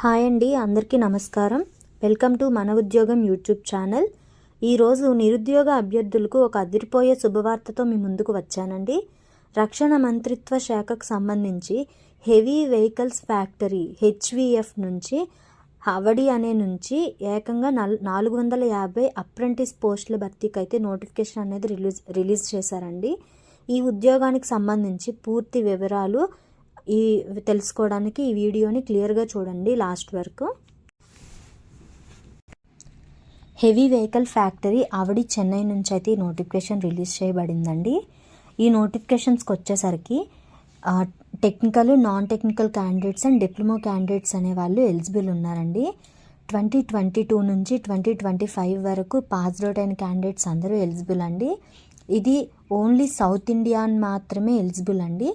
Hi అండి, అందరికీ నమస్కారం. వెల్కమ్ టు మన ఉద్యోగం యూట్యూబ్ ఛానల్. ఈరోజు నిరుద్యోగ అభ్యర్థులకు ఒక అదిరిపోయే శుభవార్తతో మీ ముందుకు వచ్చానండి. రక్షణ మంత్రిత్వ శాఖకు సంబంధించి హెవీ వెహికల్స్ ఫ్యాక్టరీ హెచ్విఎఫ్ నుంచి హవడి నుంచి ఏకంగా 450 అప్రెంటిస్ పోస్టుల భర్తీకి అయితే నోటిఫికేషన్ అనేది రిలీజ్ చేశారండి. ఈ ఉద్యోగానికి సంబంధించి పూర్తి వివరాలు తెలుసుకోవడానికి ఈ వీడియోని క్లియర్గా చూడండి లాస్ట్ వరకు. హెవీ వెహికల్ ఫ్యాక్టరీ హవడి చెన్నై నుంచి అయితే ఈ నోటిఫికేషన్ రిలీజ్ చేయబడిందండి. ఈ నోటిఫికేషన్స్కి వచ్చేసరికి technical, non technical candidates and diploma candidates అనే వాళ్ళు ఎలిజిబుల్ ఉన్నారండి. 2022 నుంచి 2025 వరకు పాస్డ్ అవుట్ అయిన క్యాండిడేట్స్ అందరూ ఎలిజిబుల్ అండి. ఇది ఓన్లీ సౌత్ ఇండియన్ మాత్రమే ఎలిజిబుల్ అండి.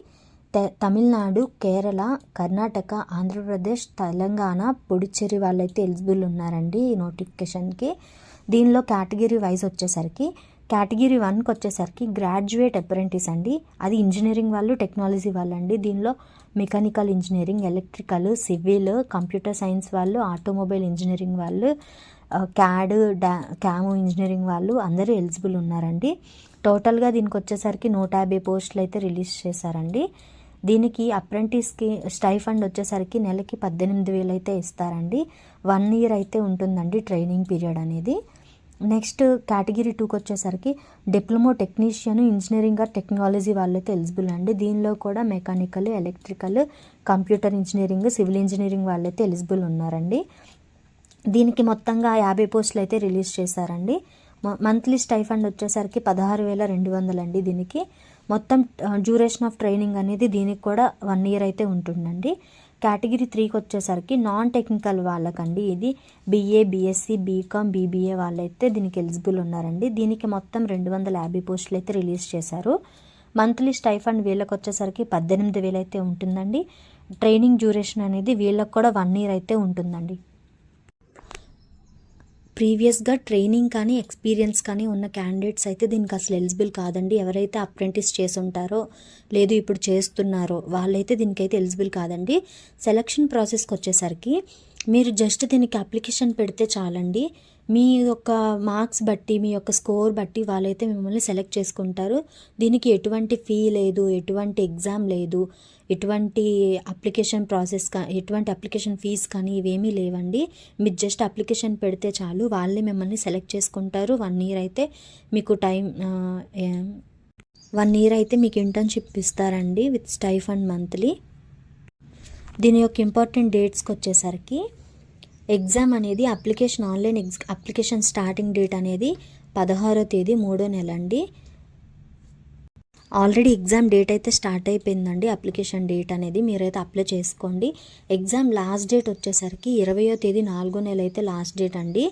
తమిళనాడు, కేరళ, కర్ణాటక, ఆంధ్రప్రదేశ్, తెలంగాణ, పుడుచ్చేరి వాళ్ళైతే ఎలిజిబుల్ ఉన్నారండి ఈ నోటిఫికేషన్కి. దీనిలో కేటగిరీ వైజ్ వచ్చేసరికి కేటగిరీ 1కి వచ్చేసరికి గ్రాడ్యుయేట్ అప్రెంటిస్ అండి. అది ఇంజనీరింగ్ వాళ్ళు, టెక్నాలజీ వాళ్ళు అండి. దీనిలో mechanical engineering, electrical, civil, computer science వాళ్ళు, ఆటోమొబైల్ ఇంజనీరింగ్ వాళ్ళు, క్యాము ఇంజనీరింగ్ వాళ్ళు అందరూ ఎలిజిబుల్ ఉన్నారండి. టోటల్గా దీనికి వచ్చేసరికి 150 పోస్టులు అయితే రిలీజ్ చేశారండి. దీనికి అప్రెంటిస్కి స్టైఫండ్ వచ్చేసరికి నెలకి 18,000 అయితే ఇస్తారండి. 1 ఇయర్ అయితే ఉంటుందండి ట్రైనింగ్ పీరియడ్ అనేది. నెక్స్ట్ కేటగిరీ 2కి వచ్చేసరికి diploma technician, engineering or technology వాళ్ళైతే ఎలిజిబుల్ అండి. దీనిలో కూడా mechanical, electrical, computer engineering, civil engineering వాళ్ళైతే ఎలిజిబుల్ ఉన్నారండి. దీనికి మొత్తంగా 50 పోస్టులు అయితే రిలీజ్ చేశారండి. మంత్లీ స్టైఫండ్ వచ్చేసరికి 16,200 అండి. దీనికి మొత్తం డ్యూరేషన్ ఆఫ్ ట్రైనింగ్ అనేది దీనికి కూడా 1 ఇయర్ అయితే ఉంటుందండి. కేటగిరీ 3కి వచ్చేసరికి నాన్ టెక్నికల్ వాళ్ళకండి. ఇది BA, BSc, BCom, BBA వాళ్ళైతే దీనికి ఎలిజిబుల్ ఉన్నారండి. దీనికి మొత్తం 250 పోస్టులు అయితే రిలీజ్ చేశారు. మంత్లీ స్టైఫండ్ వీళ్ళకి వచ్చేసరికి 18,000 అయితే ఉంటుందండి. ట్రైనింగ్ డ్యూరేషన్ అనేది వీళ్ళకి కూడా 1 ఇయర్ అయితే ఉంటుందండి. ప్రీవియస్గా ట్రైనింగ్ కానీ ఎక్స్పీరియన్స్ కానీ ఉన్న క్యాండిడేట్స్ అయితే దీనికి అసలు ఎలిజిబుల్ కాదండి. ఎవరైతే అప్రెంటిస్ చేసి ఉంటారో లేదు ఇప్పుడు చేస్తున్నారో వాళ్ళైతే దీనికైతే ఎలిజిబుల్ కాదండి. సెలక్షన్ ప్రాసెస్కి వచ్చేసరికి మీరు జస్ట్ దీనికి అప్లికేషన్ పెడితే చాలండి. మీ యొక్క మార్క్స్ బట్టి, మీ యొక్క స్కోర్ బట్టి వాళ్ళైతే మిమ్మల్ని సెలెక్ట్ చేసుకుంటారు. దీనికి ఎటువంటి ఫీ లేదు, ఎటువంటి ఎగ్జామ్ లేదు, ఎటువంటి అప్లికేషన్ ప్రాసెస్ ఎటువంటి అప్లికేషన్ ఫీజ్ కానీ ఇవేమీ లేవండి. మీరు జస్ట్ అప్లికేషన్ పెడితే చాలు, వాళ్ళే మిమ్మల్ని సెలెక్ట్ చేసుకుంటారు. 1 ఇయర్ అయితే మీకు 1 ఇయర్ అయితే మీకు ఇంటర్న్షిప్ ఇస్తారండి విత్ స్టైఫండ్ మంత్లీ. దీని యొక్క ఇంపార్టెంట్ డేట్స్కి వచ్చేసరికి ఎగ్జామ్ అనేది ఆన్లైన్ అప్లికేషన్ స్టార్టింగ్ డేట్ అనేది 16వ తేదీ 3వ నెల అండి. ఆల్రెడీ ఎగ్జామ్ డేట్ అయితే స్టార్ట్ అయిపోయిందండి. అప్లికేషన్ డేట్ అనేది మీరైతే అప్లై చేసుకోండి. ఎగ్జామ్ లాస్ట్ డేట్ వచ్చేసరికి 20వ తేదీ 4వ నెల అయితే లాస్ట్ డేట్ అండి.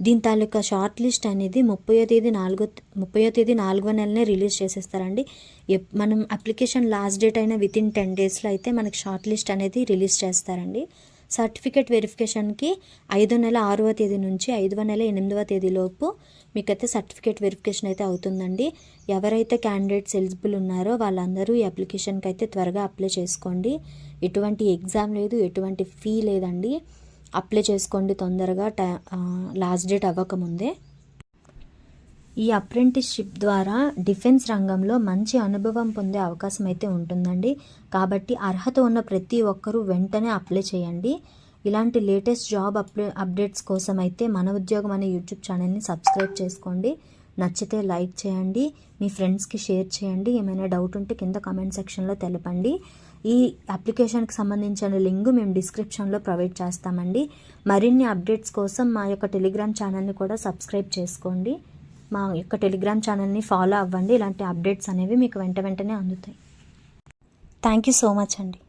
దీని తాలూకా షార్ట్ లిస్ట్ అనేది 30వ తేదీ 4వ నెలనే రిలీజ్ చేసేస్తారండి. మనం అప్లికేషన్ లాస్ట్ డేట్ అయినా వితిన్ 10 డేస్లో అయితే మనకి షార్ట్ లిస్ట్ అనేది రిలీజ్ చేస్తారండి. సర్టిఫికేట్ వెరిఫికేషన్కి 5వ నెల 6వ తేదీ నుంచి 5వ నెల 8వ తేదీలోపు మీకైతే సర్టిఫికేట్ వెరిఫికేషన్ అయితే అవుతుందండి. ఎవరైతే క్యాండిడేట్స్ ఎలిజిబుల్ ఉన్నారో వాళ్ళందరూ ఈ అప్లికేషన్కి అయితే త్వరగా అప్లై చేసుకోండి. ఎటువంటి ఎగ్జామ్ లేదు, ఎటువంటి ఫీ లేదండి. అప్లై చేసుకోండి తొందరగా, లాస్ట్ డేట్ అవ్వకముందే. ఈ అప్రెంటిస్షిప్ ద్వారా డిఫెన్స్ రంగంలో మంచి అనుభవం పొందే అవకాశం అయితే ఉంటుందండి. కాబట్టి అర్హత ఉన్న ప్రతి ఒక్కరూ వెంటనే అప్లై చేయండి. ఇలాంటి లేటెస్ట్ జాబ్ అప్డేట్స్ కోసం అయితే మన ఉద్యోగం అనే యూట్యూబ్ ఛానల్ని సబ్స్క్రైబ్ చేసుకోండి. నచ్చితే లైక్ చేయండి, మీ ఫ్రెండ్స్కి షేర్ చేయండి. ఏమైనా డౌట్ ఉంటే కింద కామెంట్ సెక్షన్లో తెలపండి. ఈ అప్లికేషన్కి సంబంధించిన లింక్ మేము డిస్క్రిప్షన్లో ప్రొవైడ్ చేస్తామండి. మరిన్ని అప్డేట్స్ కోసం మా యొక్క టెలిగ్రామ్ ఛానల్ని కూడా సబ్స్క్రైబ్ చేసుకోండి. మా యొక్క టెలిగ్రామ్ ఛానల్ని ఫాలో అవ్వండి. ఇలాంటి అప్డేట్స్ అనేవి మీకు వెంటనే అందుతాయి. థ్యాంక్ యూ సో మచ్ అండి.